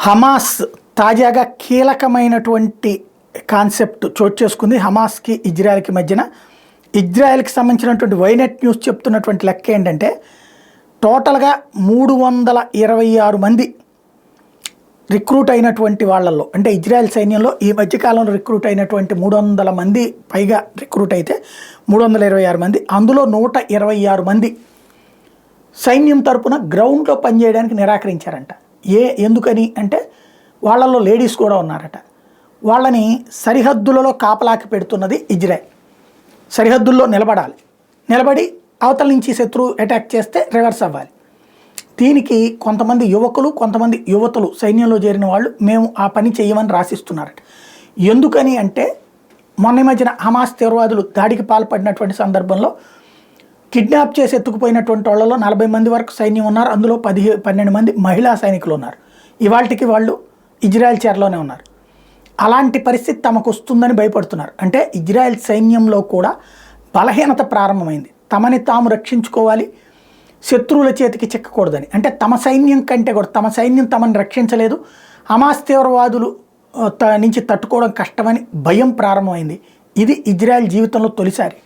Hamas తాజాగా కీలకమైనటువంటి concept చోటు చేసుకుంది. హమాస్కి ఇజ్రాయెల్కి మధ్యన. ఇజ్రాయెల్కి సంబంధించినటువంటి వైనెట్ న్యూస్ చెప్తున్నటువంటి లెక్క ఏంటంటే టోటల్గా 326 మంది రిక్రూట్ అయినటువంటి వాళ్ళల్లో, అంటే ఇజ్రాయెల్ సైన్యంలో ఈ మధ్యకాలంలో రిక్రూట్ అయినటువంటి 300 మంది పైగా రిక్రూట్ అయితే 326 మంది, అందులో 126 మంది సైన్యం తరపున గ్రౌండ్లో పనిచేయడానికి నిరాకరించారంట. ఎందుకని అంటే వాళ్ళల్లో లేడీస్ కూడా ఉన్నారట. వాళ్ళని సరిహద్దులలో కాపలాకి పెడుతున్నది ఇజ్రాయెల్. సరిహద్దుల్లో నిలబడి అవతల నుంచి శత్రువు అటాక్ చేస్తే రివర్స్ అవ్వాలి. దీనికి కొంతమంది యువకులు, కొంతమంది యువతులు సైన్యంలో చేరిన వాళ్ళు మేము ఆ పని చేయమని రాసిస్తున్నారట. ఎందుకని అంటే మొన్న మధ్యన హమాస్ తీవ్రవాదులు దాడికి పాల్పడినటువంటి సందర్భంలో కిడ్నాప్ చేసి ఎత్తుకుపోయినటువంటి వాళ్ళలో 40 మంది వరకు సైన్యం ఉన్నారు. అందులో 12 మంది మహిళా సైనికులు ఉన్నారు. ఇవాళకి వాళ్ళు ఇజ్రాయెల్ చెరలోనే ఉన్నారు. అలాంటి పరిస్థితి తమకు వస్తుందని భయపడుతున్నారు. అంటే ఇజ్రాయెల్ సైన్యంలో కూడా బలహీనత ప్రారంభమైంది. తమని తాము రక్షించుకోవాలి, శత్రువుల చేతికి చిక్కకూడదని. అంటే తమ సైన్యం కంటే కూడా తమ సైన్యం తమని రక్షించలేదు, హమాస్ తీవ్రవాదులు నుంచి తట్టుకోవడం కష్టమని భయం ప్రారంభమైంది. ఇది ఇజ్రాయెల్ జీవితంలో తొలిసారి.